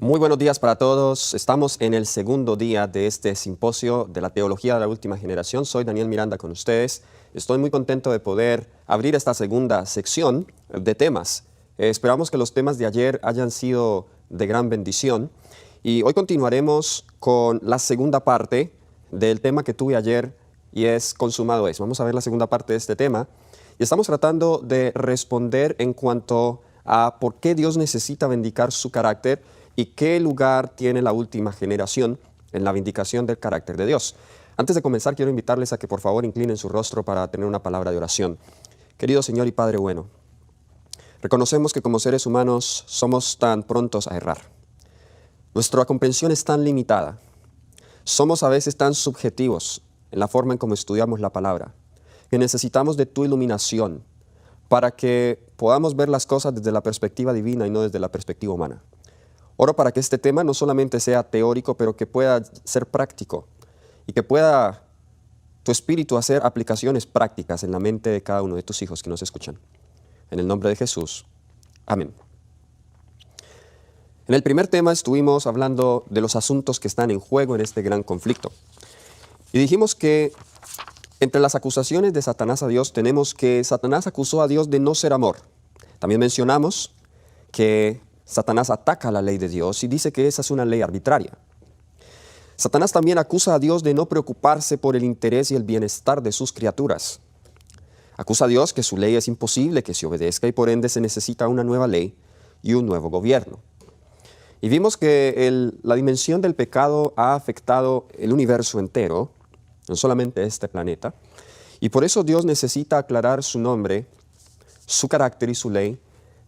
Muy buenos días para todos. Estamos en el segundo día de este simposio de la teología de la última generación. Soy Daniel Miranda con ustedes. Estoy muy contento de poder abrir esta segunda sección de temas. Esperamos que los temas de ayer hayan sido de gran bendición. Y hoy continuaremos con la segunda parte del tema que tuve ayer y es consumado es. Vamos a ver la segunda parte de este tema. Y estamos tratando de responder en cuanto a por qué Dios necesita vindicar su carácter y qué lugar tiene la última generación en la vindicación del carácter de Dios. Antes de comenzar, quiero invitarles a que por favor inclinen su rostro para tener una palabra de oración. Querido Señor y Padre bueno, reconocemos que como seres humanos somos tan prontos a errar. Nuestra comprensión es tan limitada. Somos a veces tan subjetivos en la forma en cómo estudiamos la palabra, que necesitamos de tu iluminación para que podamos ver las cosas desde la perspectiva divina y no desde la perspectiva humana. Oro para que este tema no solamente sea teórico, pero que pueda ser práctico y que pueda tu Espíritu hacer aplicaciones prácticas en la mente de cada uno de tus hijos que nos escuchan. En el nombre de Jesús. Amén. En el primer tema estuvimos hablando de los asuntos que están en juego en este gran conflicto. Y dijimos que entre las acusaciones de Satanás a Dios tenemos que Satanás acusó a Dios de no ser amor. También mencionamos que Satanás ataca la ley de Dios y dice que esa es una ley arbitraria. Satanás también acusa a Dios de no preocuparse por el interés y el bienestar de sus criaturas. Acusa a Dios que su ley es imposible que se obedezca y por ende se necesita una nueva ley y un nuevo gobierno. Y vimos que la dimensión del pecado ha afectado el universo entero, no solamente este planeta, y por eso Dios necesita aclarar su nombre, su carácter y su ley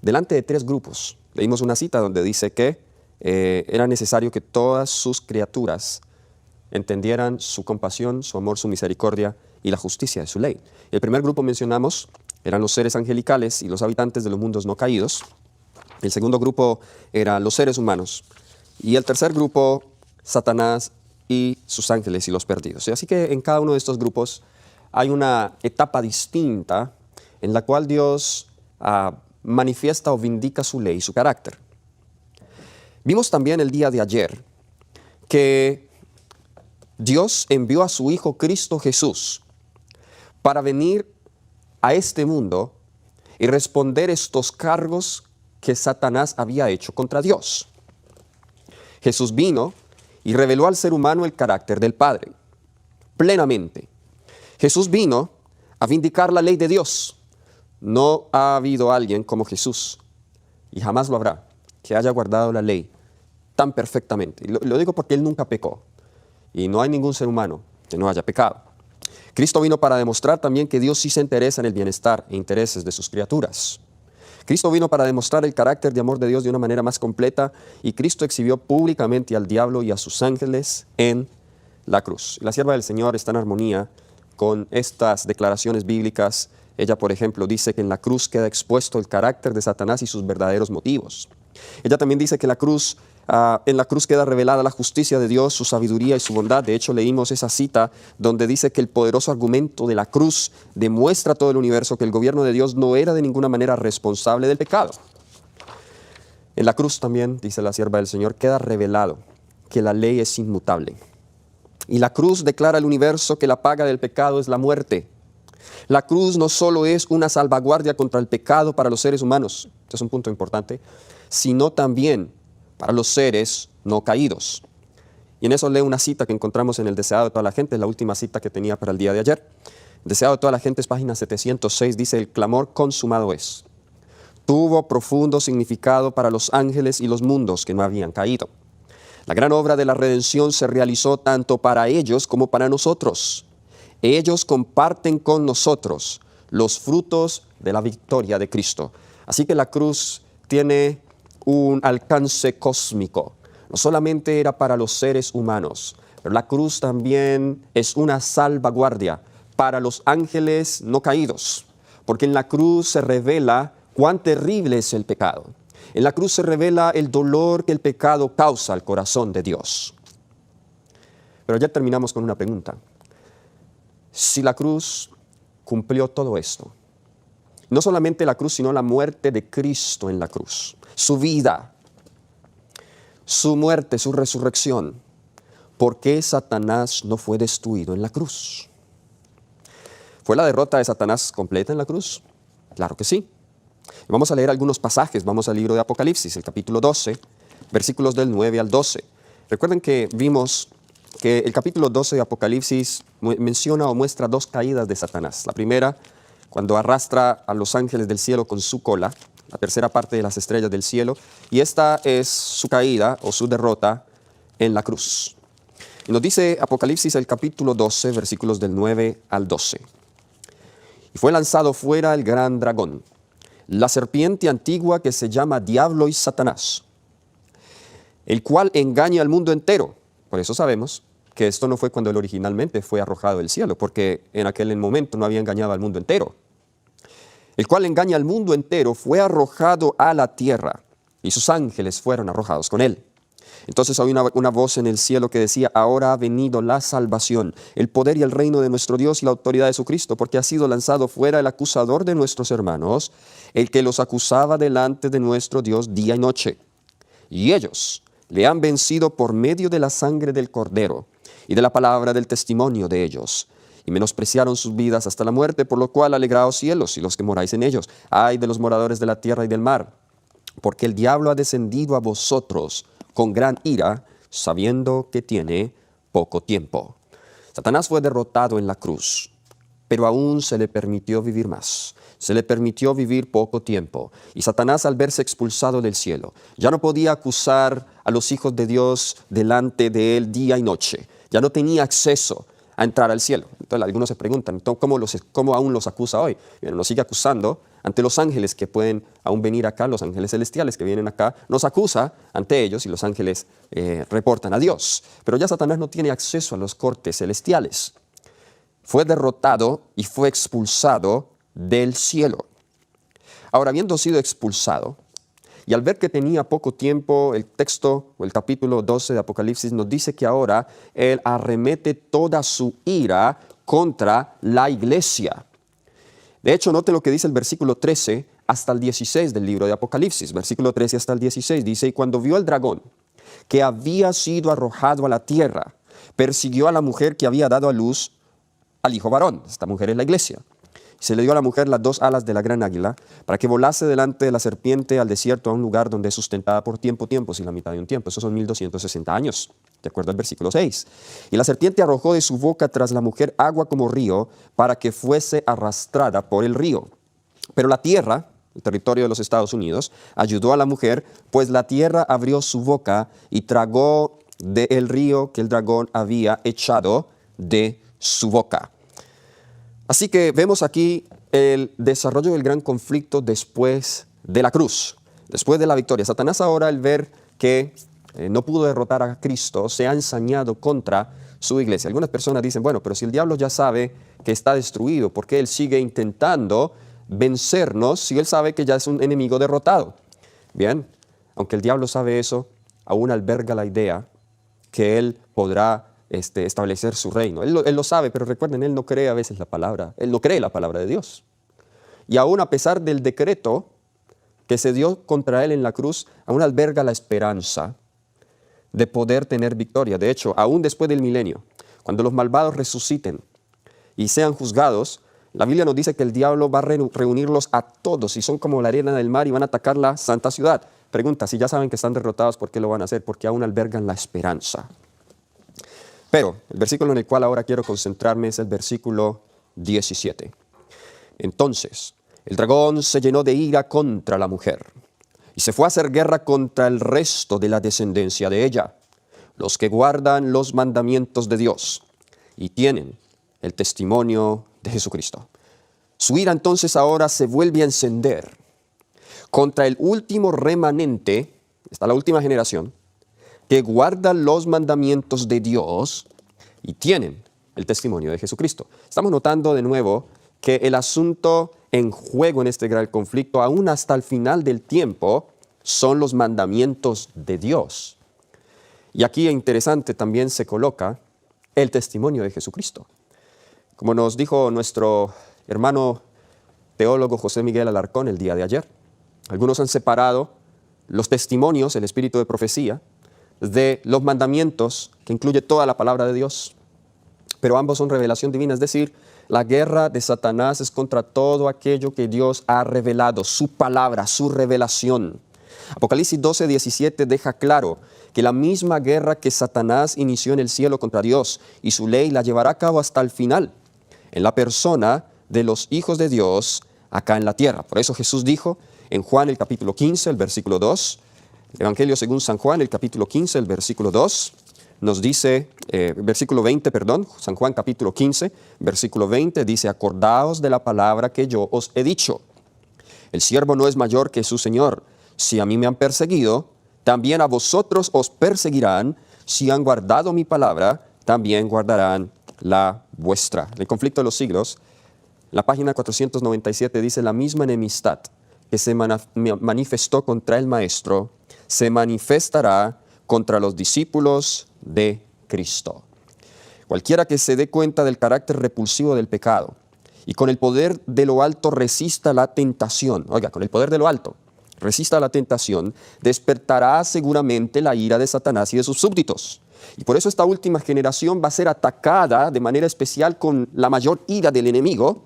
delante de tres grupos. Leímos una cita donde dice que era necesario que todas sus criaturas entendieran su compasión, su amor, su misericordia y la justicia de su ley. El primer grupo mencionamos eran los seres angelicales y los habitantes de los mundos no caídos. El segundo grupo eran los seres humanos. Y el tercer grupo, Satanás y sus ángeles y los perdidos. Así que en cada uno de estos grupos hay una etapa distinta en la cual Dios manifiesta o vindica su ley y su carácter. Vimos también el día de ayer que Dios envió a su Hijo Cristo Jesús para venir a este mundo y responder estos cargos que Satanás había hecho contra Dios. Jesús vino y reveló al ser humano el carácter del Padre, plenamente. Jesús vino a vindicar la ley de Dios. No ha habido alguien como Jesús, y jamás lo habrá, que haya guardado la ley tan perfectamente. Y lo digo porque Él nunca pecó, y no hay ningún ser humano que no haya pecado. Cristo vino para demostrar también que Dios sí se interesa en el bienestar e intereses de sus criaturas. Cristo vino para demostrar el carácter de amor de Dios de una manera más completa, y Cristo exhibió públicamente al diablo y a sus ángeles en la cruz. La sierva del Señor está en armonía con estas declaraciones bíblicas. Ella, por ejemplo, dice que en la cruz queda expuesto el carácter de Satanás y sus verdaderos motivos. Ella también dice que en la cruz queda revelada la justicia de Dios, su sabiduría y su bondad. De hecho, leímos esa cita donde dice que el poderoso argumento de la cruz demuestra a todo el universo que el gobierno de Dios no era de ninguna manera responsable del pecado. En la cruz también, dice la sierva del Señor, queda revelado que la ley es inmutable. Y la cruz declara al universo que la paga del pecado es la muerte. La cruz no solo es una salvaguardia contra el pecado para los seres humanos, este es un punto importante, sino también para los seres no caídos. Y en eso leo una cita que encontramos en el Deseado de toda la gente, la última cita que tenía para el día de ayer. El Deseado de toda la gente es página 706, dice: el clamor consumado es. Tuvo profundo significado para los ángeles y los mundos que no habían caído. La gran obra de la redención se realizó tanto para ellos como para nosotros. Ellos comparten con nosotros los frutos de la victoria de Cristo. Así que la cruz tiene un alcance cósmico. No solamente era para los seres humanos, pero la cruz también es una salvaguardia para los ángeles no caídos. Porque en la cruz se revela cuán terrible es el pecado. En la cruz se revela el dolor que el pecado causa al corazón de Dios. Pero ya terminamos con una pregunta. Si la cruz cumplió todo esto, no solamente la cruz, sino la muerte de Cristo en la cruz, su vida, su muerte, su resurrección, ¿por qué Satanás no fue destruido en la cruz? ¿Fue la derrota de Satanás completa en la cruz? Claro que sí. Vamos a leer algunos pasajes. Vamos al libro de Apocalipsis, el capítulo 12, versículos del 9 al 12. Recuerden que vimos que el capítulo 12 de Apocalipsis menciona o muestra dos caídas de Satanás. La primera, cuando arrastra a los ángeles del cielo con su cola, la tercera parte de las estrellas del cielo, y esta es su caída o su derrota en la cruz. Y nos dice Apocalipsis el capítulo 12, versículos del 9 al 12. Y fue lanzado fuera el gran dragón, la serpiente antigua que se llama Diablo y Satanás, el cual engaña al mundo entero. Por eso sabemos que esto no fue cuando él originalmente fue arrojado del cielo, porque en aquel momento no había engañado al mundo entero. El cual engaña al mundo entero fue arrojado a la tierra, y sus ángeles fueron arrojados con él. Entonces oí una voz en el cielo que decía: ahora ha venido la salvación, el poder y el reino de nuestro Dios y la autoridad de su Cristo, porque ha sido lanzado fuera el acusador de nuestros hermanos, el que los acusaba delante de nuestro Dios día y noche. Y ellos le han vencido por medio de la sangre del Cordero y de la palabra del testimonio de ellos, y menospreciaron sus vidas hasta la muerte, por lo cual alegraos cielos y los que moráis en ellos. Ay de los moradores de la tierra y del mar, porque el diablo ha descendido a vosotros con gran ira, sabiendo que tiene poco tiempo. Satanás fue derrotado en la cruz, pero aún se le permitió vivir más. Se le permitió vivir poco tiempo. Y Satanás, al verse expulsado del cielo, ya no podía acusar a los hijos de Dios delante de él día y noche. Ya no tenía acceso a entrar al cielo. Entonces algunos se preguntan, ¿cómo aún los acusa hoy? Bueno, nos sigue acusando ante los ángeles que pueden aún venir acá, los ángeles celestiales que vienen acá, nos acusa ante ellos y los ángeles reportan a Dios. Pero ya Satanás no tiene acceso a los cortes celestiales. Fue derrotado y fue expulsado del cielo. Ahora, habiendo sido expulsado, y al ver que tenía poco tiempo, el texto o el capítulo 12 de Apocalipsis nos dice que ahora él arremete toda su ira contra la iglesia. De hecho, note lo que dice el versículo 13 hasta el 16 del libro de Apocalipsis. Versículo 13 hasta el 16 dice: y cuando vio el dragón que había sido arrojado a la tierra, persiguió a la mujer que había dado a luz al hijo varón. Esta mujer es la iglesia. Se le dio a la mujer las dos alas de la gran águila para que volase delante de la serpiente al desierto, a un lugar donde es sustentada por tiempos y la mitad de un tiempo. Esos son 1260 años, de acuerdo al versículo 6. Y la serpiente arrojó de su boca tras la mujer agua como río para que fuese arrastrada por el río. Pero la tierra, el territorio de los Estados Unidos, ayudó a la mujer, pues la tierra abrió su boca y tragó del río que el dragón había echado de su boca. Así que vemos aquí el desarrollo del gran conflicto después de la cruz, después de la victoria. Satanás ahora, al ver que no pudo derrotar a Cristo, se ha ensañado contra su iglesia. Algunas personas dicen, bueno, pero si el diablo ya sabe que está destruido, ¿por qué él sigue intentando vencernos si él sabe que ya es un enemigo derrotado? Bien, aunque el diablo sabe eso, aún alberga la idea que él podrá establecer su reino. Él lo sabe, pero recuerden, él no cree a veces la palabra, él no cree la palabra de Dios. Y aún a pesar del decreto que se dio contra él en la cruz, aún alberga la esperanza de poder tener victoria. De hecho, aún después del milenio, cuando los malvados resuciten y sean juzgados, la Biblia nos dice que el diablo va a reunirlos a todos y son como la arena del mar y van a atacar la santa ciudad. Pregunta, si ya saben que están derrotados, ¿por qué lo van a hacer? Porque aún albergan la esperanza. Pero el versículo en el cual ahora quiero concentrarme es el versículo 17. Entonces, el dragón se llenó de ira contra la mujer y se fue a hacer guerra contra el resto de la descendencia de ella, los que guardan los mandamientos de Dios y tienen el testimonio de Jesucristo. Su ira entonces ahora se vuelve a encender contra el último remanente, está la última generación, que guardan los mandamientos de Dios y tienen el testimonio de Jesucristo. Estamos notando de nuevo que el asunto en juego en este gran conflicto, aún hasta el final del tiempo, son los mandamientos de Dios. Y aquí interesante también se coloca el testimonio de Jesucristo. Como nos dijo nuestro hermano teólogo José Miguel Alarcón el día de ayer, algunos han separado los testimonios, el espíritu de profecía, de los mandamientos, que incluye toda la palabra de Dios. Pero ambos son revelación divina, es decir, la guerra de Satanás es contra todo aquello que Dios ha revelado, su palabra, su revelación. Apocalipsis 12:17 deja claro que la misma guerra que Satanás inició en el cielo contra Dios y su ley la llevará a cabo hasta el final, en la persona de los hijos de Dios acá en la tierra. Por eso Jesús dijo en Juan el capítulo 15, el versículo 2, Evangelio según San Juan, el capítulo 15, el versículo 2, nos dice, versículo 20, perdón, San Juan capítulo 15, versículo 20, dice, acordaos de la palabra que yo os he dicho. El siervo no es mayor que su Señor. Si a mí me han perseguido, también a vosotros os perseguirán. Si han guardado mi palabra, también guardarán la vuestra. El conflicto de los siglos, la página 497 dice, la misma enemistad que se manifestó contra el Maestro, se manifestará contra los discípulos de Cristo. Cualquiera que se dé cuenta del carácter repulsivo del pecado y con el poder de lo alto resista la tentación, oiga, con el poder de lo alto resista la tentación, despertará seguramente la ira de Satanás y de sus súbditos. Y por eso esta última generación va a ser atacada de manera especial con la mayor ira del enemigo,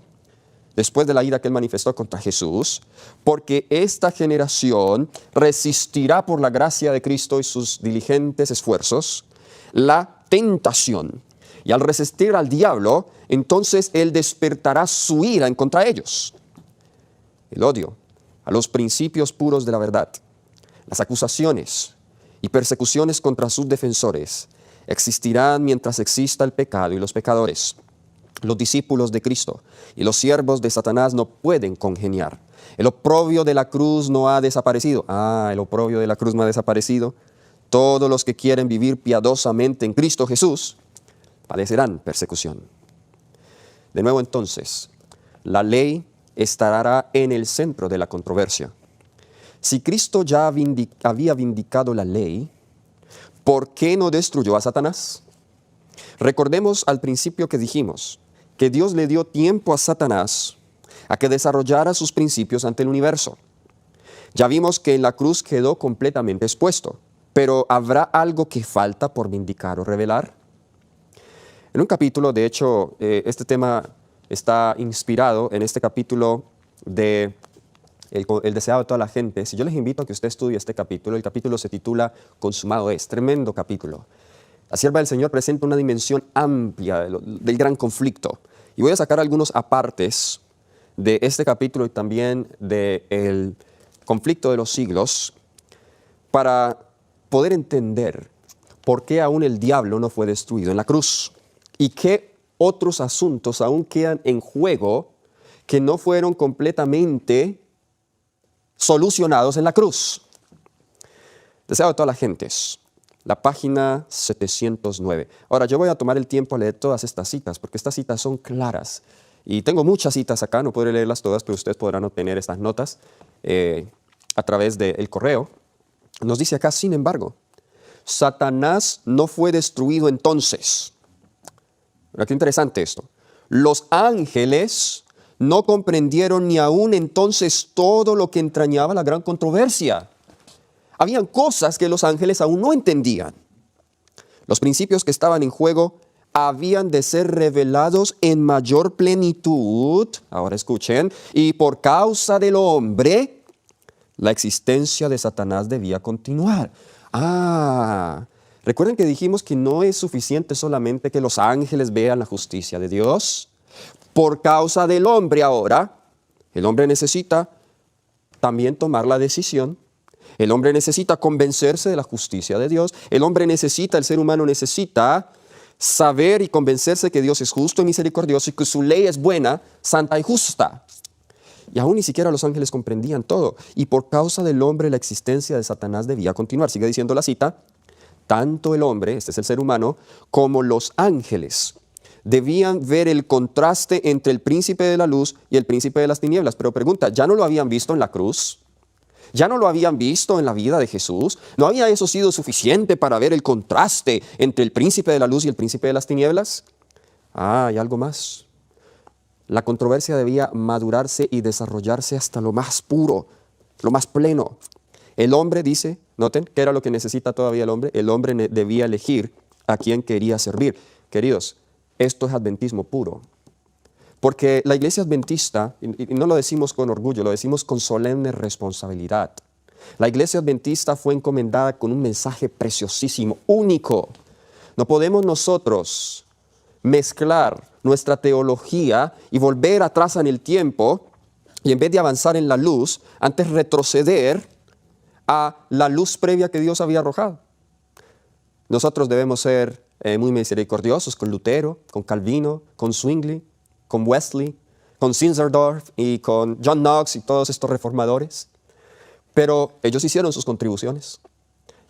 después de la ira que él manifestó contra Jesús, porque esta generación resistirá por la gracia de Cristo y sus diligentes esfuerzos la tentación. Y al resistir al diablo, entonces él despertará su ira en contra ellos. El odio a los principios puros de la verdad, las acusaciones y persecuciones contra sus defensores existirán mientras exista el pecado y los pecadores. Los discípulos de Cristo y los siervos de Satanás no pueden congeniar. El oprobio de la cruz no ha desaparecido. El oprobio de la cruz no ha desaparecido. Todos los que quieren vivir piadosamente en Cristo Jesús padecerán persecución. De nuevo entonces, la ley estará en el centro de la controversia. Si Cristo ya había vindicado la ley, ¿por qué no destruyó a Satanás? Recordemos al principio que dijimos que Dios le dio tiempo a Satanás a que desarrollara sus principios ante el universo. Ya vimos que en la cruz quedó completamente expuesto, pero ¿habrá algo que falta por vindicar o revelar? En un capítulo, de hecho, este tema está inspirado en este capítulo de el deseado de toda la gente. Si yo les invito a que usted estudie este capítulo, el capítulo se titula Consumado es, tremendo capítulo. La sierva del Señor presenta una dimensión amplia del gran conflicto. Y voy a sacar algunos apartes de este capítulo y también del conflicto de los siglos para poder entender por qué aún el diablo no fue destruido en la cruz y qué otros asuntos aún quedan en juego que no fueron completamente solucionados en la cruz. Deseado de todas las gentes, la página 709. Ahora, yo voy a tomar el tiempo a leer todas estas citas, porque estas citas son claras. Y tengo muchas citas acá, no podré leerlas todas, pero ustedes podrán obtener estas notas a través del correo. Nos dice acá, sin embargo, Satanás no fue destruido entonces. Mira qué interesante esto. Los ángeles no comprendieron ni aún entonces todo lo que entrañaba la gran controversia. Habían cosas que los ángeles aún no entendían. Los principios que estaban en juego habían de ser revelados en mayor plenitud, ahora escuchen, y por causa del hombre, la existencia de Satanás debía continuar. Recuerden que dijimos que no es suficiente solamente que los ángeles vean la justicia de Dios. Por causa del hombre ahora, el hombre necesita también tomar la decisión. El hombre necesita convencerse de la justicia de Dios. El ser humano necesita saber y convencerse que Dios es justo y misericordioso y que su ley es buena, santa y justa. Y aún ni siquiera los ángeles comprendían todo. Y por causa del hombre la existencia de Satanás debía continuar. Sigue diciendo la cita, tanto el hombre, este es el ser humano, como los ángeles debían ver el contraste entre el príncipe de la luz y el príncipe de las tinieblas. Pero pregunta, ¿ya no lo habían visto en la cruz? ¿Ya no lo habían visto en la vida de Jesús? ¿No había eso sido suficiente para ver el contraste entre el príncipe de la luz y el príncipe de las tinieblas? Hay algo más. La controversia debía madurarse y desarrollarse hasta lo más puro, lo más pleno. El hombre dice, noten, ¿qué era lo que necesita todavía el hombre? El hombre debía elegir a quién quería servir. Queridos, esto es adventismo puro. Porque la iglesia adventista, y no lo decimos con orgullo, lo decimos con solemne responsabilidad. La iglesia adventista fue encomendada con un mensaje preciosísimo, único. No podemos nosotros mezclar nuestra teología y volver atrás en el tiempo y en vez de avanzar en la luz, antes retroceder a la luz previa que Dios había arrojado. Nosotros debemos ser muy misericordiosos con Lutero, con Calvino, con Zwingli, con Wesley, con Zinzendorf y con John Knox y todos estos reformadores. Pero ellos hicieron sus contribuciones.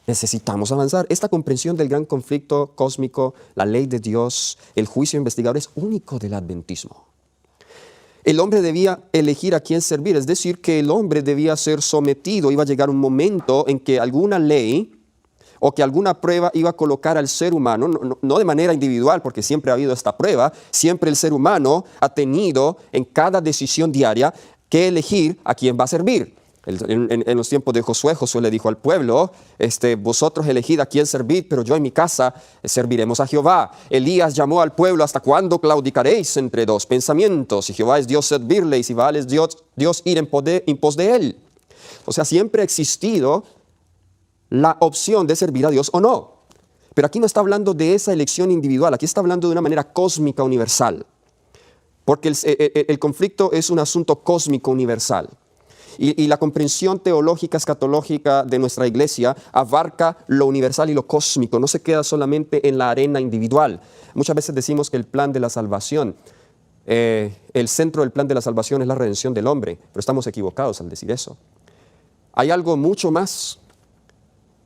Necesitamos avanzar. Esta comprensión del gran conflicto cósmico, la ley de Dios, el juicio investigador es único del adventismo. El hombre debía elegir a quién servir, es decir, que el hombre debía ser sometido. Iba a llegar un momento en que alguna ley o que alguna prueba iba a colocar al ser humano, no de manera individual, porque siempre ha habido esta prueba, siempre el ser humano ha tenido en cada decisión diaria que elegir a quién va a servir. En los tiempos de Josué, Josué le dijo al pueblo, vosotros elegid a quién servir, pero yo en mi casa serviremos a Jehová. Elías llamó al pueblo, ¿hasta cuándo claudicaréis entre dos pensamientos? Si Jehová es Dios, servirle, y si Baal es Dios ir en pos de él. O sea, siempre ha existido la opción de servir a Dios o no. Pero aquí no está hablando de esa elección individual, aquí está hablando de una manera cósmica universal. Porque el conflicto es un asunto cósmico universal. Y la comprensión teológica, escatológica de nuestra iglesia abarca lo universal y lo cósmico, no se queda solamente en la arena individual. Muchas veces decimos que el plan de la salvación, el centro del plan de la salvación es la redención del hombre, pero estamos equivocados al decir eso. Hay algo mucho más.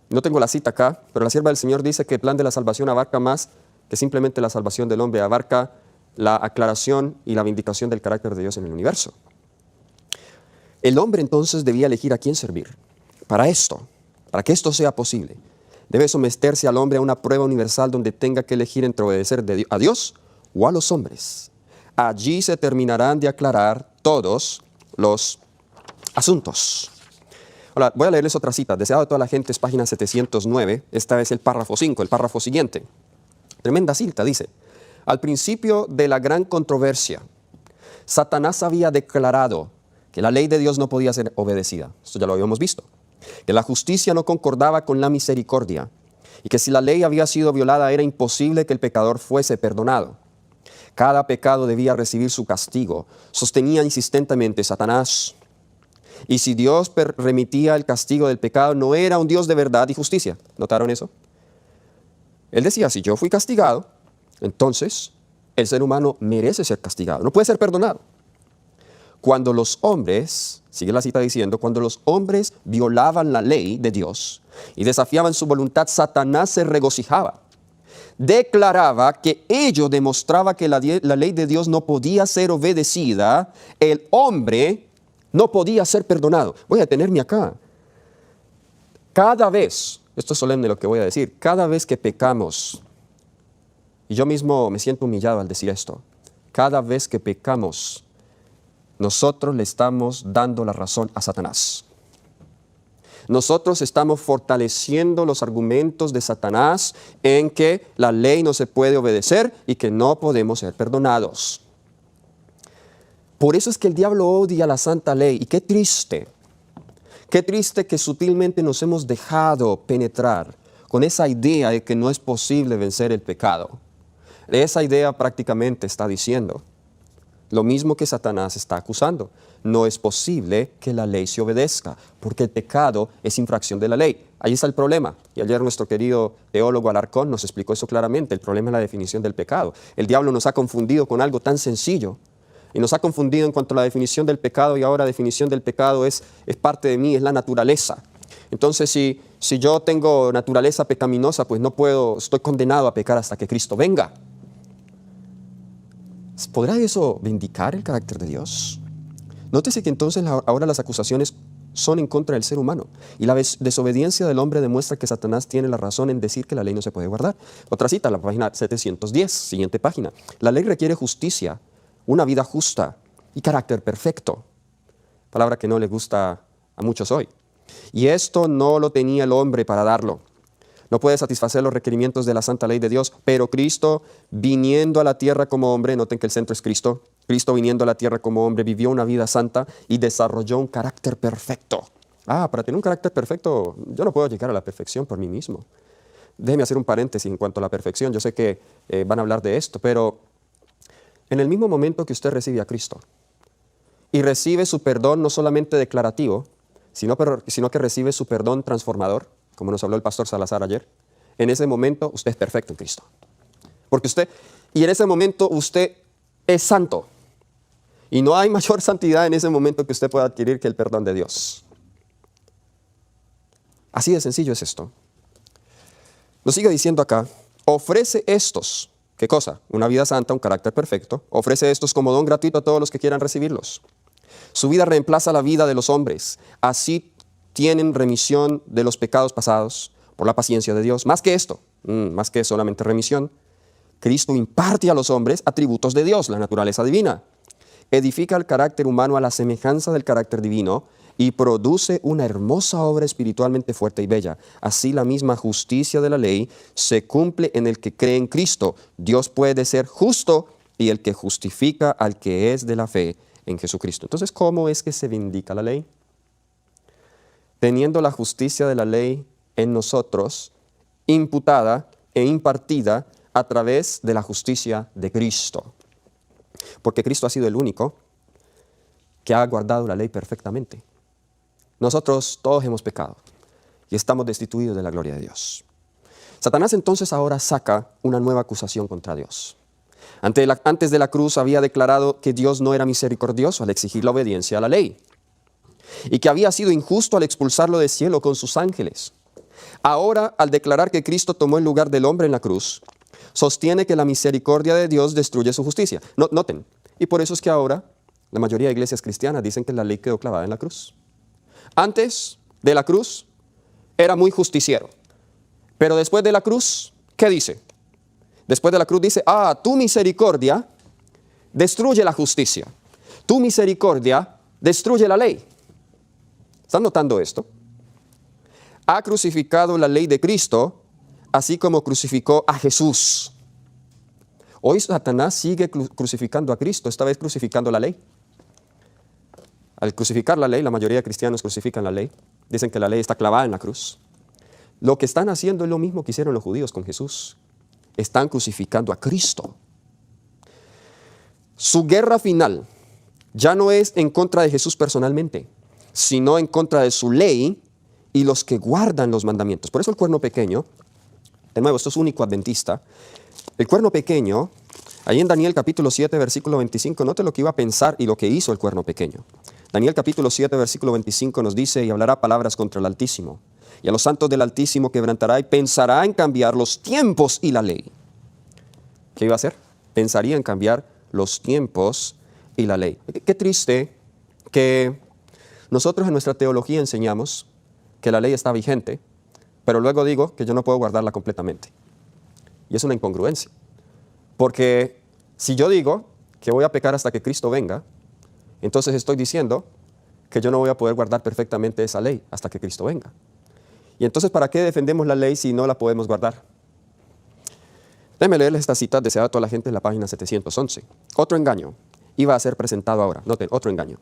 No tengo la cita acá, pero la sierva del Señor dice que el plan de la salvación abarca más que simplemente la salvación del hombre, abarca la aclaración y la vindicación del carácter de Dios en el universo. El hombre entonces debía elegir a quién servir. Para que esto sea posible, debe someterse al hombre a una prueba universal donde tenga que elegir entre obedecer a Dios o a los hombres. Allí se terminarán de aclarar todos los asuntos. Ahora, voy a leerles otra cita. Deseado de toda la gente es página 709. Esta es el párrafo 5, el párrafo siguiente. Tremenda cita, dice. Al principio de la gran controversia, Satanás había declarado que la ley de Dios no podía ser obedecida. Esto ya lo habíamos visto. Que la justicia no concordaba con la misericordia. Y que si la ley había sido violada era imposible que el pecador fuese perdonado. Cada pecado debía recibir su castigo. Sostenía insistentemente Satanás. Y si Dios remitía el castigo del pecado, no era un Dios de verdad y justicia. ¿Notaron eso? Él decía, si yo fui castigado, entonces el ser humano merece ser castigado. No puede ser perdonado. Cuando los hombres, sigue la cita diciendo, cuando los hombres violaban la ley de Dios y desafiaban su voluntad, Satanás se regocijaba. Declaraba que ello demostraba que la ley de Dios no podía ser obedecida, el hombre no podía ser perdonado. Voy a detenerme acá. Cada vez, esto es solemne lo que voy a decir, cada vez que pecamos, y yo mismo me siento humillado al decir esto, cada vez que pecamos, nosotros le estamos dando la razón a Satanás. Nosotros estamos fortaleciendo los argumentos de Satanás en que la ley no se puede obedecer y que no podemos ser perdonados. Por eso es que el diablo odia la santa ley. Y qué triste que sutilmente nos hemos dejado penetrar con esa idea de que no es posible vencer el pecado. Esa idea prácticamente está diciendo lo mismo que Satanás está acusando. No es posible que la ley se obedezca, porque el pecado es infracción de la ley. Ahí está el problema. Y ayer nuestro querido teólogo Alarcón nos explicó eso claramente. El problema es la definición del pecado. El diablo nos ha confundido con algo tan sencillo. Y nos ha confundido en cuanto a la definición del pecado, y ahora la definición del pecado es parte de mí, es la naturaleza. Entonces, si yo tengo naturaleza pecaminosa, pues estoy condenado a pecar hasta que Cristo venga. ¿Podrá eso vindicar el carácter de Dios? Nótese que entonces ahora las acusaciones son en contra del ser humano. Y la desobediencia del hombre demuestra que Satanás tiene la razón en decir que la ley no se puede guardar. Otra cita, la página 710, siguiente página. La ley requiere justicia, una vida justa y carácter perfecto. Palabra que no le gusta a muchos hoy. Y esto no lo tenía el hombre para darlo. No puede satisfacer los requerimientos de la santa ley de Dios, pero Cristo, viniendo a la tierra como hombre, noten que el centro es Cristo, Cristo viniendo a la tierra como hombre, vivió una vida santa y desarrolló un carácter perfecto. Para tener un carácter perfecto, yo no puedo llegar a la perfección por mí mismo. Déjeme hacer un paréntesis en cuanto a la perfección. Yo sé que van a hablar de esto, pero en el mismo momento que usted recibe a Cristo y recibe su perdón no solamente declarativo, sino que recibe su perdón transformador, como nos habló el pastor Salazar ayer, en ese momento usted es perfecto en Cristo. Y en ese momento usted es santo. Y no hay mayor santidad en ese momento que usted pueda adquirir que el perdón de Dios. Así de sencillo es esto. Nos sigue diciendo acá, ofrece estos, ¿qué cosa? Una vida santa, un carácter perfecto, ofrece estos como don gratuito a todos los que quieran recibirlos. Su vida reemplaza la vida de los hombres, así tienen remisión de los pecados pasados por la paciencia de Dios. Más que esto, más que solamente remisión, Cristo imparte a los hombres atributos de Dios, la naturaleza divina. Edifica el carácter humano a la semejanza del carácter divino y produce una hermosa obra espiritualmente fuerte y bella. Así la misma justicia de la ley se cumple en el que cree en Cristo. Dios puede ser justo y el que justifica al que es de la fe en Jesucristo. Entonces, ¿cómo es que se vindica la ley? Teniendo la justicia de la ley en nosotros, imputada e impartida a través de la justicia de Cristo. Porque Cristo ha sido el único que ha guardado la ley perfectamente. Nosotros todos hemos pecado y estamos destituidos de la gloria de Dios. Satanás entonces ahora saca una nueva acusación contra Dios. Antes de la cruz había declarado que Dios no era misericordioso al exigir la obediencia a la ley y que había sido injusto al expulsarlo del cielo con sus ángeles. Ahora, al declarar que Cristo tomó el lugar del hombre en la cruz, sostiene que la misericordia de Dios destruye su justicia. Noten, y por eso es que ahora la mayoría de iglesias cristianas dicen que la ley quedó clavada en la cruz. Antes de la cruz era muy justiciero, pero después de la cruz, ¿qué dice? Después de la cruz dice, tu misericordia destruye la justicia, tu misericordia destruye la ley. ¿Están notando esto? Ha crucificado la ley de Cristo, así como crucificó a Jesús. Hoy Satanás sigue crucificando a Cristo, esta vez crucificando la ley. Al crucificar la ley, la mayoría de cristianos crucifican la ley. Dicen que la ley está clavada en la cruz. Lo que están haciendo es lo mismo que hicieron los judíos con Jesús. Están crucificando a Cristo. Su guerra final ya no es en contra de Jesús personalmente, sino en contra de su ley y los que guardan los mandamientos. Por eso el cuerno pequeño, de nuevo, esto es único adventista, el cuerno pequeño, ahí en Daniel capítulo 7, versículo 25, note lo que iba a pensar y lo que hizo el cuerno pequeño. Daniel capítulo 7, versículo 25 nos dice, y hablará palabras contra el Altísimo, y a los santos del Altísimo quebrantará y pensará en cambiar los tiempos y la ley. ¿Qué iba a hacer? Pensaría en cambiar los tiempos y la ley. Qué triste que nosotros en nuestra teología enseñamos que la ley está vigente, pero luego digo que yo no puedo guardarla completamente. Y es una incongruencia. Porque si yo digo que voy a pecar hasta que Cristo venga, entonces estoy diciendo que yo no voy a poder guardar perfectamente esa ley hasta que Cristo venga. Y entonces, ¿para qué defendemos la ley si no la podemos guardar? Déjenme leerles esta cita deseada a toda la gente en la página 711. Otro engaño iba a ser presentado ahora. Noten, otro engaño.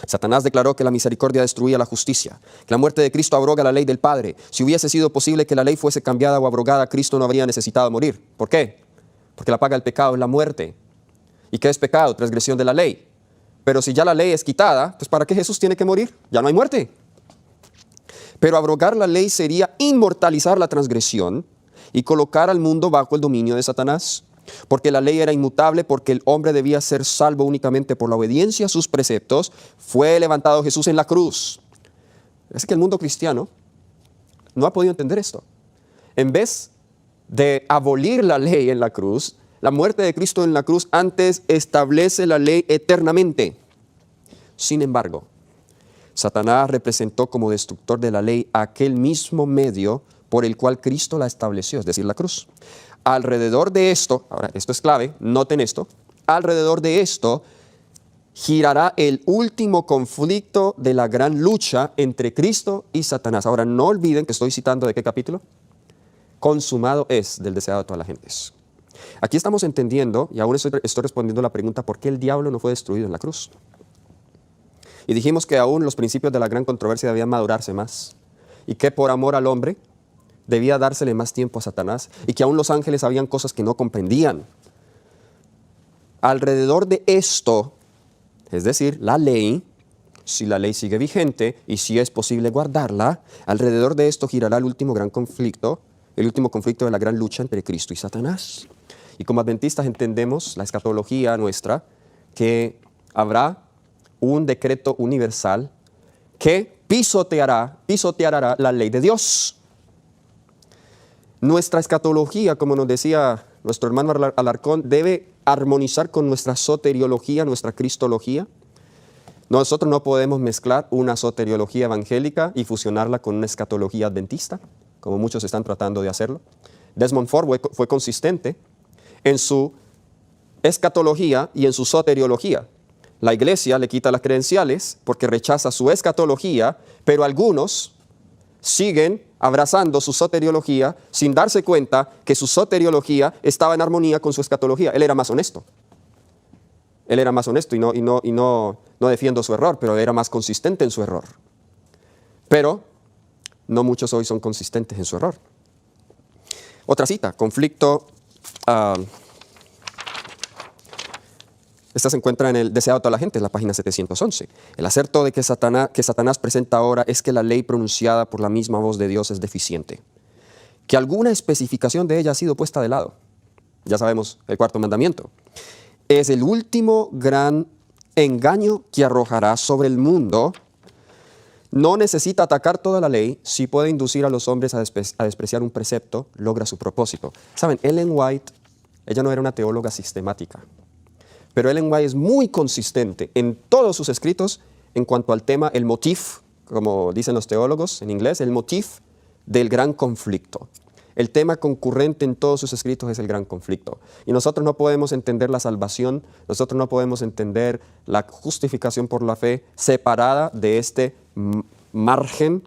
Satanás declaró que la misericordia destruía la justicia, que la muerte de Cristo abroga la ley del Padre. Si hubiese sido posible que la ley fuese cambiada o abrogada, Cristo no habría necesitado morir. ¿Por qué? Porque la paga del pecado es la muerte. ¿Y qué es pecado? Transgresión de la ley. Pero si ya la ley es quitada, pues ¿para qué Jesús tiene que morir? Ya no hay muerte. Pero abrogar la ley sería inmortalizar la transgresión y colocar al mundo bajo el dominio de Satanás. Porque la ley era inmutable, porque el hombre debía ser salvo únicamente por la obediencia a sus preceptos, fue levantado Jesús en la cruz. Es que el mundo cristiano no ha podido entender esto. En vez de abolir la ley en la cruz, la muerte de Cristo en la cruz antes establece la ley eternamente. Sin embargo, Satanás representó como destructor de la ley aquel mismo medio por el cual Cristo la estableció, es decir, la cruz. Alrededor de esto, ahora esto es clave, noten esto, alrededor de esto girará el último conflicto de la gran lucha entre Cristo y Satanás. Ahora, no olviden que estoy citando ¿de qué capítulo? Consumado es, del deseado de todas las gentes. Aquí estamos entendiendo, y aún estoy respondiendo a la pregunta, ¿por qué el diablo no fue destruido en la cruz? Y dijimos que aún los principios de la gran controversia debían madurarse más, y que por amor al hombre debía dársele más tiempo a Satanás, y que aún los ángeles habían cosas que no comprendían. Alrededor de esto, es decir, la ley, si la ley sigue vigente y si es posible guardarla, alrededor de esto girará el último gran conflicto, el último conflicto de la gran lucha entre Cristo y Satanás. Y como adventistas entendemos la escatología nuestra, que habrá un decreto universal que pisoteará la ley de Dios. Nuestra escatología, como nos decía nuestro hermano Alarcón, debe armonizar con nuestra soteriología, nuestra cristología. Nosotros no podemos mezclar una soteriología evangélica y fusionarla con una escatología adventista, como muchos están tratando de hacerlo. Desmond Ford fue consistente en su escatología y en su soteriología. La iglesia le quita las credenciales porque rechaza su escatología, pero algunos siguen abrazando su soteriología sin darse cuenta que su soteriología estaba en armonía con su escatología. Él era más honesto. Él era más honesto y no defiendo su error, pero era más consistente en su error. Pero no muchos hoy son consistentes en su error. Otra cita, conflicto. Esta se encuentra en el Deseado de toda la gente, en la página 711. El acerto de que Satanás presenta ahora es que la ley pronunciada por la misma voz de Dios es deficiente, que alguna especificación de ella ha sido puesta de lado. Ya sabemos el cuarto mandamiento. Es el último gran engaño que arrojará sobre el mundo. No necesita atacar toda la ley, si puede inducir a los hombres a despreciar un precepto, logra su propósito. Saben, Ellen White, ella no era una teóloga sistemática, pero Ellen White es muy consistente en todos sus escritos en cuanto al tema, el motif, como dicen los teólogos en inglés, el motif del gran conflicto. El tema concurrente en todos sus escritos es el gran conflicto. Y nosotros no podemos entender la salvación, nosotros no podemos entender la justificación por la fe separada de este margen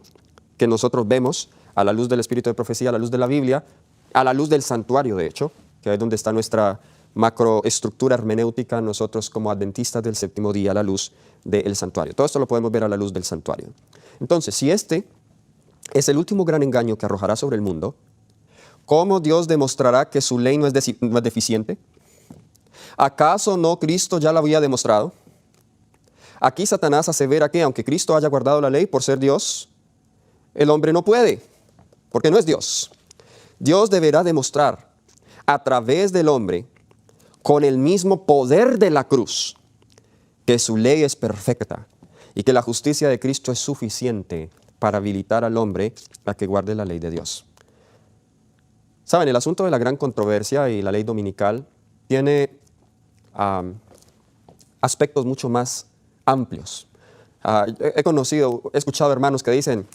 que nosotros vemos a la luz del espíritu de profecía, a la luz de la Biblia, a la luz del santuario, de hecho, que es donde está nuestra macroestructura hermenéutica, nosotros como adventistas del séptimo día, a la luz del santuario. Todo esto lo podemos ver a la luz del santuario. Entonces, si este es el último gran engaño que arrojará sobre el mundo, ¿cómo Dios demostrará que su ley no es deficiente? ¿Acaso no Cristo ya lo había demostrado? Aquí Satanás asevera que aunque Cristo haya guardado la ley por ser Dios, el hombre no puede, porque no es Dios. Dios deberá demostrar a través del hombre, con el mismo poder de la cruz, que su ley es perfecta y que la justicia de Cristo es suficiente para habilitar al hombre a que guarde la ley de Dios. Saben, el asunto de la gran controversia y la ley dominical tiene aspectos mucho más amplios. He escuchado hermanos que dicen,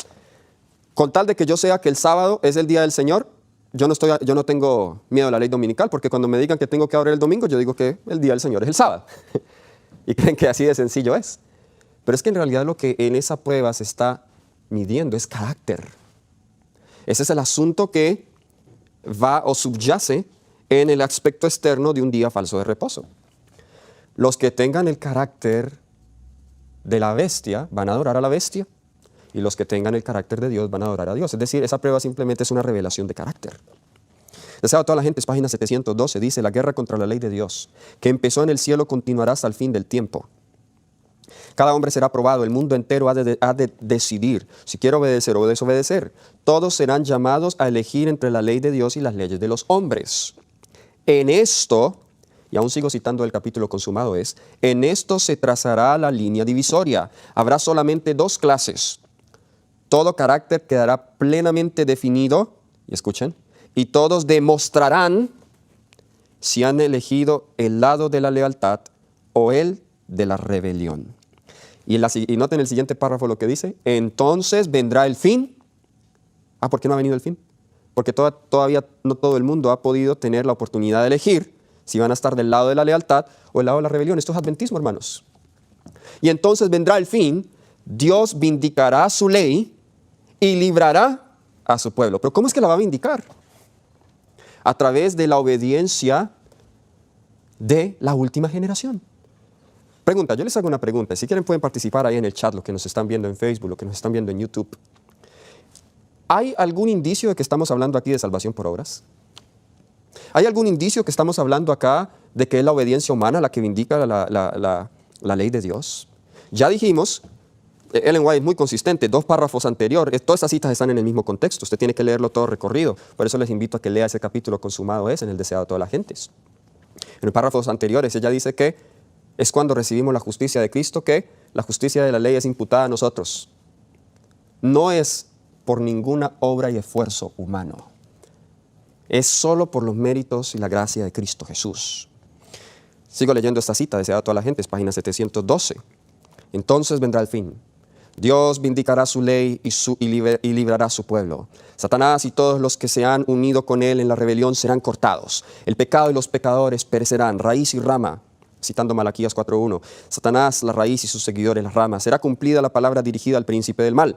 con tal de que yo sea que el sábado es el día del Señor, yo no tengo miedo a la ley dominical, porque cuando me digan que tengo que orar el domingo, yo digo que el día del Señor es el sábado. Y creen que así de sencillo es. Pero es que en realidad lo que en esa prueba se está midiendo es carácter. Ese es el asunto que va o subyace en el aspecto externo de un día falso de reposo. Los que tengan el carácter de la bestia van a adorar a la bestia, y los que tengan el carácter de Dios van a adorar a Dios. Es decir, esa prueba simplemente es una revelación de carácter. Deseado a toda la gente, es página 712, dice, la guerra contra la ley de Dios, que empezó en el cielo, continuará hasta el fin del tiempo. Cada hombre será probado, el mundo entero ha de decidir si quiere obedecer o desobedecer. Todos serán llamados a elegir entre la ley de Dios y las leyes de los hombres. En esto, y aún sigo citando el capítulo consumado es, en esto se trazará la línea divisoria. Habrá solamente dos clases. Todo carácter quedará plenamente definido, y escuchen, y todos demostrarán si han elegido el lado de la lealtad o el de la rebelión. Y noten el siguiente párrafo lo que dice, entonces vendrá el fin. ¿Por qué no ha venido el fin? Porque todavía no todo el mundo ha podido tener la oportunidad de elegir si van a estar del lado de la lealtad o del lado de la rebelión. Esto es adventismo, hermanos. Y entonces vendrá el fin, Dios vindicará su ley y librará a su pueblo. Pero ¿cómo es que la va a vindicar? A través de la obediencia de la última generación. Pregunta, yo les hago una pregunta. Si quieren pueden participar ahí en el chat, los que nos están viendo en Facebook, los que nos están viendo en YouTube. ¿Hay algún indicio de que estamos hablando aquí de salvación por obras? ¿Hay algún indicio que estamos hablando acá de que es la obediencia humana la que vindica la ley de Dios? Ya dijimos, Ellen White es muy consistente, 2 párrafos anteriores, todas estas citas están en el mismo contexto, usted tiene que leerlo todo recorrido, por eso les invito a que lea ese capítulo consumado es en el deseado de todas las gentes. En los párrafos anteriores ella dice que es cuando recibimos la justicia de Cristo que la justicia de la ley es imputada a nosotros. No es por ninguna obra y esfuerzo humano. Es solo por los méritos y la gracia de Cristo Jesús. Sigo leyendo esta cita, deseada a toda la gente, es página 712. Entonces vendrá el fin. Dios vindicará su ley y librará a su pueblo. Satanás y todos los que se han unido con él en la rebelión serán cortados. El pecado y los pecadores perecerán, raíz y rama. Citando Malaquías 4:1. Satanás, la raíz y sus seguidores, las ramas. Será cumplida la palabra dirigida al príncipe del mal.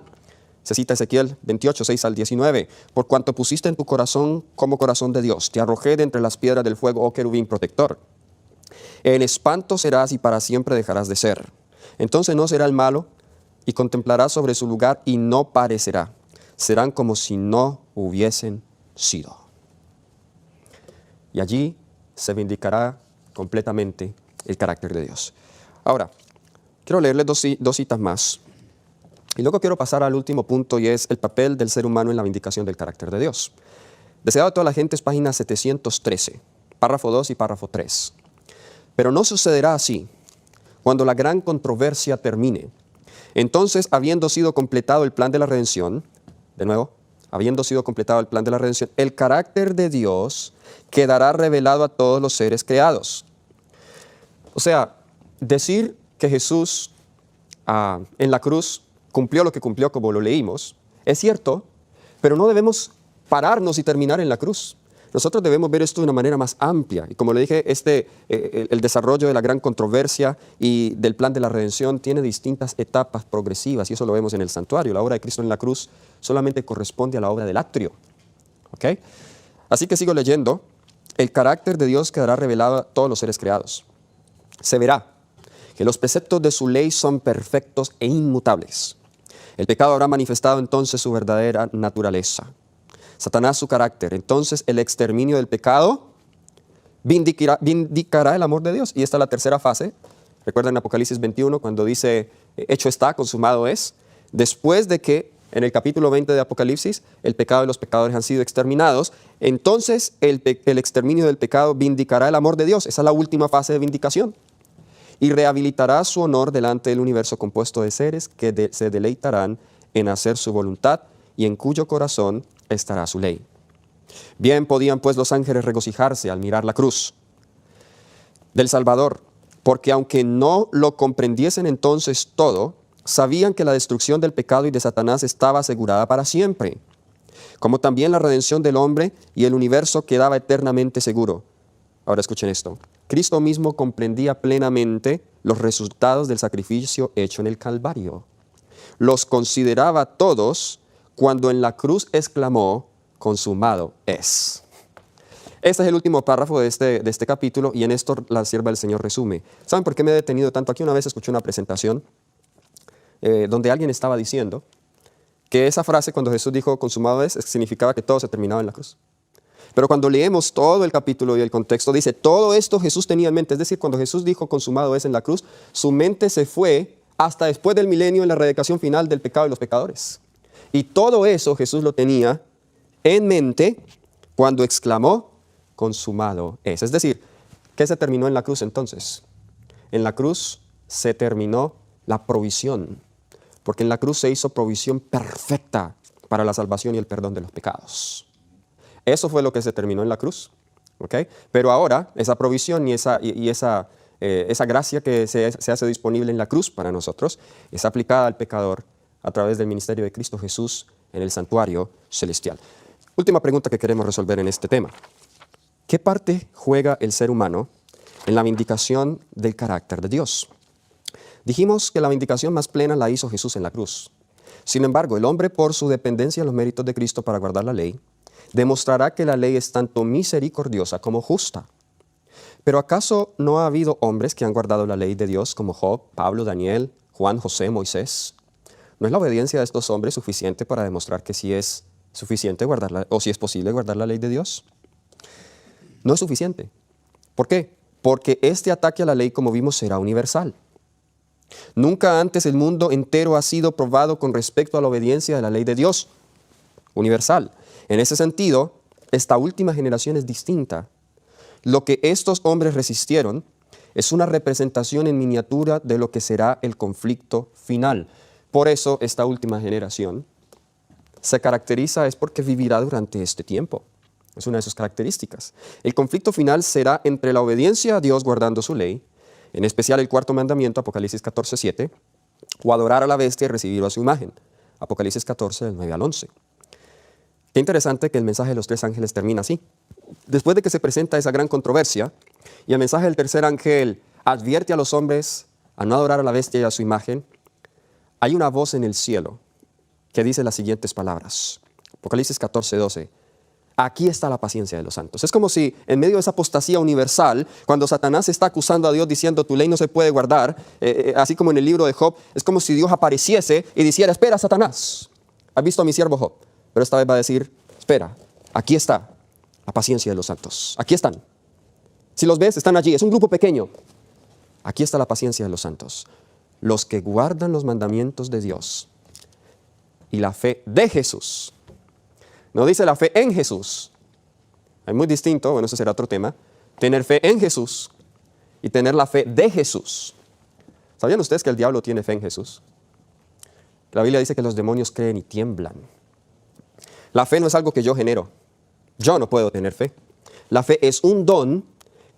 Se cita Ezequiel 28, 6 al 19. Por cuanto pusiste en tu corazón como corazón de Dios, te arrojé de entre las piedras del fuego, oh querubín protector. En espanto serás y para siempre dejarás de ser. Entonces no será el malo y contemplarás sobre su lugar y no parecerá. Serán como si no hubiesen sido. Y allí se vindicará completamente el carácter de Dios. Ahora, quiero leerles dos citas más. Y luego quiero pasar al último punto y es el papel del ser humano en la vindicación del carácter de Dios. Deseado a toda la gente es página 713, párrafo 2 y párrafo 3. Pero no sucederá así. Cuando la gran controversia termine, entonces, habiendo sido completado el plan de la redención, de nuevo, habiendo sido completado el plan de la redención, el carácter de Dios quedará revelado a todos los seres creados. O sea, decir que Jesús en la cruz cumplió lo que cumplió como lo leímos, es cierto, pero no debemos pararnos y terminar en la cruz. Nosotros debemos ver esto de una manera más amplia. Y como le dije, el desarrollo de la gran controversia y del plan de la redención tiene distintas etapas progresivas, y eso lo vemos en el santuario. La obra de Cristo en la cruz solamente corresponde a la obra del atrio. ¿Okay? Así que sigo leyendo. El carácter de Dios quedará revelado a todos los seres creados. Se verá que los preceptos de su ley son perfectos e inmutables. El pecado habrá manifestado entonces su verdadera naturaleza. Satanás su carácter. Entonces el exterminio del pecado vindicará el amor de Dios. Y esta es la tercera fase. Recuerdan Apocalipsis 21 cuando dice, hecho está, consumado es. Después de que en el capítulo 20 de Apocalipsis el pecado y los pecadores han sido exterminados, entonces el exterminio del pecado vindicará el amor de Dios. Esa es la última fase de vindicación. Y rehabilitará su honor delante del universo compuesto de seres que se deleitarán en hacer su voluntad y en cuyo corazón estará su ley. Bien podían pues los ángeles regocijarse al mirar la cruz del Salvador, porque aunque no lo comprendiesen entonces todo, sabían que la destrucción del pecado y de Satanás estaba asegurada para siempre, como también la redención del hombre y el universo quedaba eternamente seguro. Ahora escuchen esto. Cristo mismo comprendía plenamente los resultados del sacrificio hecho en el Calvario. Los consideraba todos cuando en la cruz exclamó, consumado es. Este es el último párrafo de este capítulo y en esto la sierva del Señor resume. ¿Saben por qué me he detenido tanto? Aquí una vez escuché una presentación donde alguien estaba diciendo que esa frase cuando Jesús dijo consumado es, significaba que todo se terminaba en la cruz. Pero cuando leemos todo el capítulo y el contexto, dice, todo esto Jesús tenía en mente. Es decir, cuando Jesús dijo consumado es en la cruz, su mente se fue hasta después del milenio en la erradicación final del pecado y los pecadores. Y todo eso Jesús lo tenía en mente cuando exclamó, consumado es. Es decir, ¿qué se terminó en la cruz entonces? En la cruz se terminó la provisión, porque en la cruz se hizo provisión perfecta para la salvación y el perdón de los pecados. Eso fue lo que se terminó en la cruz. ¿Okay? Pero ahora esa provisión y esa gracia que se hace disponible en la cruz para nosotros es aplicada al pecador a través del ministerio de Cristo Jesús en el santuario celestial. Última pregunta que queremos resolver en este tema. ¿Qué parte juega el ser humano en la vindicación del carácter de Dios? Dijimos que la vindicación más plena la hizo Jesús en la cruz. Sin embargo, el hombre, por su dependencia en los méritos de Cristo para guardar la ley, demostrará que la ley es tanto misericordiosa como justa. Pero ¿acaso no ha habido hombres que han guardado la ley de Dios como Job, Pablo, Daniel, Juan, José, Moisés? ¿No es la obediencia de estos hombres suficiente para demostrar que sí es suficiente guardarla, o si es posible guardar la ley de Dios? No es suficiente. ¿Por qué? Porque este ataque a la ley, como vimos, será universal. Nunca antes el mundo entero ha sido probado con respecto a la obediencia de la ley de Dios. Universal. En ese sentido, esta última generación es distinta. Lo que estos hombres resistieron es una representación en miniatura de lo que será el conflicto final. Por eso esta última generación se caracteriza es porque vivirá durante este tiempo. Es una de sus características. El conflicto final será entre la obediencia a Dios guardando su ley, en especial el cuarto mandamiento, Apocalipsis 14:7, o adorar a la bestia y recibir a su imagen, Apocalipsis 14, del 9 al 11. Qué interesante que el mensaje de los tres ángeles termina así. Después de que se presenta esa gran controversia, y el mensaje del tercer ángel advierte a los hombres a no adorar a la bestia y a su imagen, hay una voz en el cielo que dice las siguientes palabras. Apocalipsis 14:12. Aquí está la paciencia de los santos. Es como si en medio de esa apostasía universal, cuando Satanás está acusando a Dios diciendo tu ley no se puede guardar, así como en el libro de Job, es como si Dios apareciese y dijera, espera, Satanás, has visto a mi siervo Job, pero esta vez va a decir, espera, aquí está la paciencia de los santos. Aquí están. Si los ves, están allí. Es un grupo pequeño. Aquí está la paciencia de los santos. Los que guardan los mandamientos de Dios y la fe de Jesús. No dice la fe en Jesús. Es muy distinto, bueno, ese será otro tema. Tener fe en Jesús y tener la fe de Jesús. ¿Sabían ustedes que el diablo tiene fe en Jesús? La Biblia dice que los demonios creen y tiemblan. La fe no es algo que yo genero. Yo no puedo tener fe. La fe es un don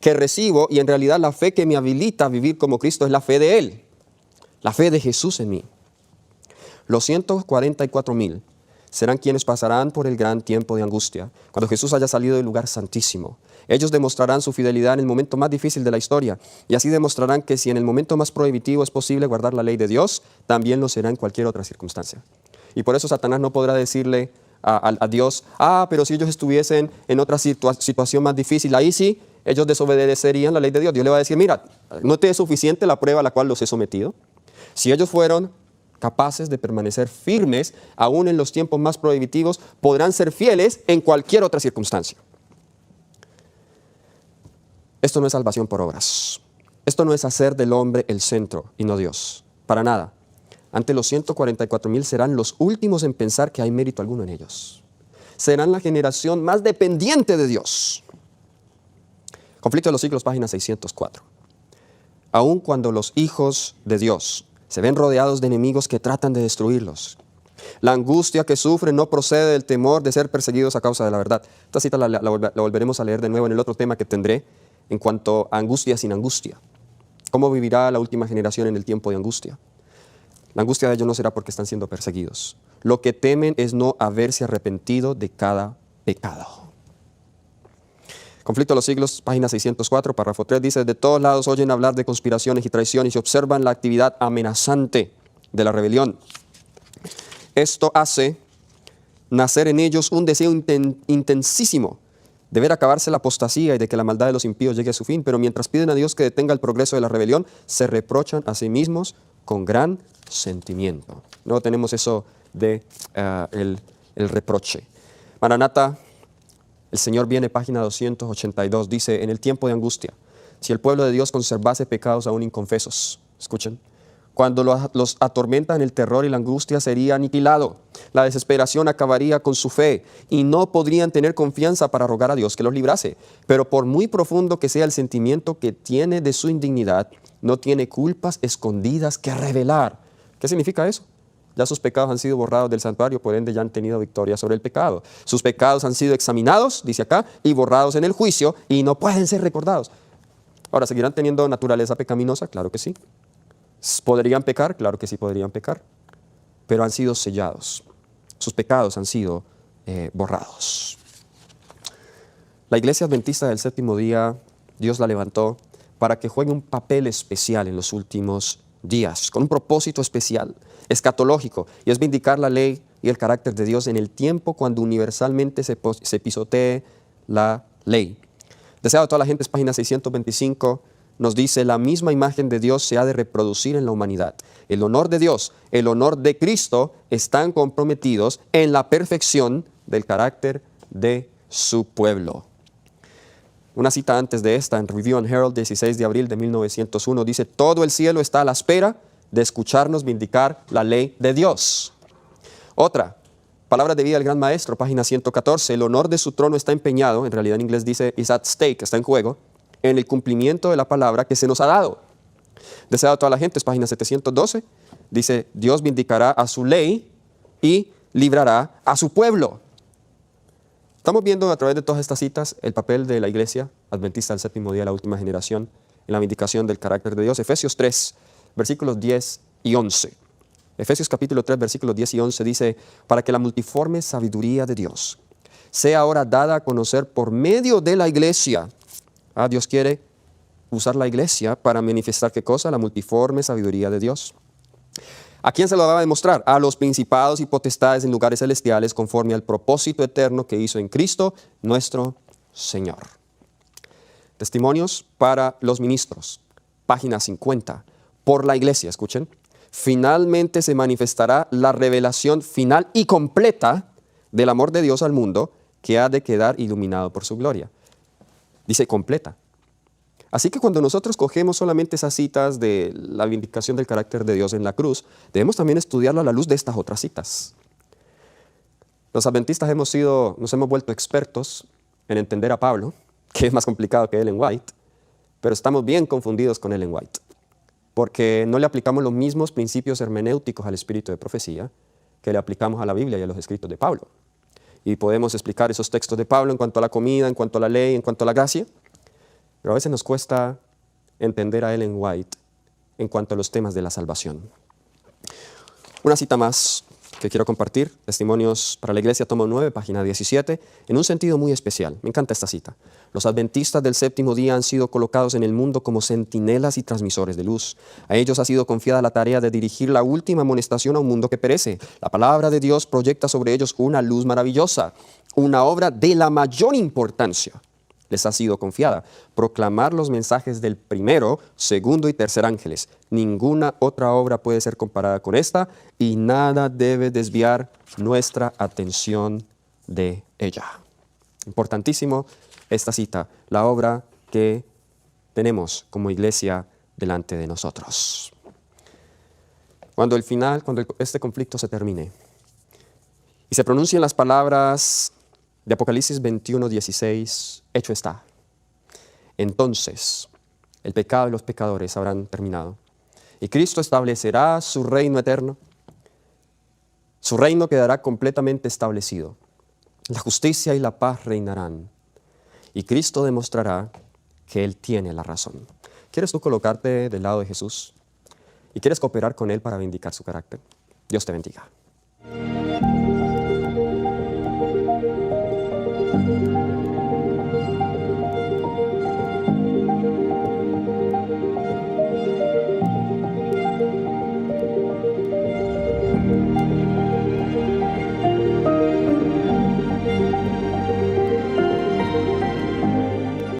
que recibo y en realidad la fe que me habilita a vivir como Cristo es la fe de Él. La fe de Jesús en mí. Los 144,000 serán quienes pasarán por el gran tiempo de angustia, cuando Jesús haya salido del lugar santísimo. Ellos demostrarán su fidelidad en el momento más difícil de la historia, y así demostrarán que si en el momento más prohibitivo es posible guardar la ley de Dios, también lo será en cualquier otra circunstancia. Y por eso Satanás no podrá decirle a Dios, pero si ellos estuviesen en otra situación más difícil, ahí sí, ellos desobedecerían la ley de Dios. Dios le va a decir, mira, ¿no te es suficiente la prueba a la cual los he sometido? Si ellos fueron capaces de permanecer firmes, aún en los tiempos más prohibitivos, podrán ser fieles en cualquier otra circunstancia. Esto no es salvación por obras. Esto no es hacer del hombre el centro y no Dios. Para nada. Ante los 144,000 serán los últimos en pensar que hay mérito alguno en ellos. Serán la generación más dependiente de Dios. Conflicto de los siglos, página 604. Aun cuando los hijos de Dios se ven rodeados de enemigos que tratan de destruirlos. La angustia que sufren no procede del temor de ser perseguidos a causa de la verdad. Esta cita la volveremos a leer de nuevo en el otro tema que tendré en cuanto a angustia sin angustia. ¿Cómo vivirá la última generación en el tiempo de angustia? La angustia de ellos no será porque están siendo perseguidos. Lo que temen es no haberse arrepentido de cada pecado. Conflicto de los siglos, página 604, párrafo 3, dice, de todos lados oyen hablar de conspiraciones y traiciones y observan la actividad amenazante de la rebelión. Esto hace nacer en ellos un deseo intensísimo de ver acabarse la apostasía y de que la maldad de los impíos llegue a su fin, pero mientras piden a Dios que detenga el progreso de la rebelión, se reprochan a sí mismos con gran sentimiento. Luego tenemos eso de el reproche. Maranata, el Señor viene, página 282, dice, en el tiempo de angustia, si el pueblo de Dios conservase pecados aún inconfesos, escuchen, cuando los atormentan el terror y la angustia sería aniquilado, la desesperación acabaría con su fe y no podrían tener confianza para rogar a Dios que los librase, pero por muy profundo que sea el sentimiento que tiene de su indignidad, no tiene culpas escondidas que revelar. ¿Qué significa eso? Ya sus pecados han sido borrados del santuario, por ende ya han tenido victoria sobre el pecado. Sus pecados han sido examinados, dice acá, y borrados en el juicio, y no pueden ser recordados. Ahora, ¿seguirán teniendo naturaleza pecaminosa? Claro que sí. ¿Podrían pecar? Claro que sí podrían pecar. Pero han sido sellados. Sus pecados han sido borrados. La Iglesia Adventista del Séptimo Día, Dios la levantó para que juegue un papel especial en los últimos días, con un propósito especial, escatológico, y es vindicar la ley y el carácter de Dios en el tiempo cuando universalmente se pisotee la ley. Deseado a toda la gente, es página 625, nos dice, la misma imagen de Dios se ha de reproducir en la humanidad. El honor de Dios, el honor de Cristo están comprometidos en la perfección del carácter de su pueblo. Una cita antes de esta, en Review and Herald, 16 de abril de 1901, dice, todo el cielo está a la espera de escucharnos vindicar la ley de Dios. Otra, Palabras de vida del Gran Maestro, página 114, el honor de su trono está empeñado, en realidad en inglés dice, is at stake, está en juego, en el cumplimiento de la palabra que se nos ha dado. Deseado a toda la gente, es página 712, dice, Dios vindicará a su ley y librará a su pueblo. Estamos viendo a través de todas estas citas el papel de la iglesia adventista del séptimo día de la última generación en la vindicación del carácter de Dios. Efesios 3, versículos 10 y 11. Efesios capítulo 3, versículos 10 y 11 dice, para que la multiforme sabiduría de Dios sea ahora dada a conocer por medio de la iglesia. Dios quiere usar la iglesia para manifestar ¿qué cosa? La multiforme sabiduría de Dios. ¿A quién se lo va a demostrar? A los principados y potestades en lugares celestiales conforme al propósito eterno que hizo en Cristo nuestro Señor. Testimonios para los ministros. Página 50. Por la iglesia, escuchen. Finalmente se manifestará la revelación final y completa del amor de Dios al mundo que ha de quedar iluminado por su gloria. Dice completa. Así que cuando nosotros cogemos solamente esas citas de la vindicación del carácter de Dios en la cruz, debemos también estudiarlo a la luz de estas otras citas. Los adventistas nos hemos vuelto expertos en entender a Pablo, que es más complicado que Ellen White, pero estamos bien confundidos con Ellen White, porque no le aplicamos los mismos principios hermenéuticos al espíritu de profecía que le aplicamos a la Biblia y a los escritos de Pablo. Y podemos explicar esos textos de Pablo en cuanto a la comida, en cuanto a la ley, en cuanto a la gracia, pero a veces nos cuesta entender a Ellen White en cuanto a los temas de la salvación. Una cita más que quiero compartir, Testimonios para la Iglesia, tomo 9, página 17, en un sentido muy especial. Me encanta esta cita. Los adventistas del séptimo día han sido colocados en el mundo como centinelas y transmisores de luz. A ellos ha sido confiada la tarea de dirigir la última amonestación a un mundo que perece. La palabra de Dios proyecta sobre ellos una luz maravillosa, una obra de la mayor importancia. Les ha sido confiada proclamar los mensajes del primero, segundo y tercer ángeles. Ninguna otra obra puede ser comparada con esta y nada debe desviar nuestra atención de ella. Importantísimo esta cita, la obra que tenemos como iglesia delante de nosotros. Cuando este conflicto se termine y se pronuncien las palabras de Apocalipsis 21, 16, hecho está. Entonces, el pecado y los pecadores habrán terminado. Y Cristo establecerá su reino eterno. Su reino quedará completamente establecido. La justicia y la paz reinarán. Y Cristo demostrará que Él tiene la razón. ¿Quieres tú colocarte del lado de Jesús? ¿Y quieres cooperar con Él para vindicar su carácter? Dios te bendiga.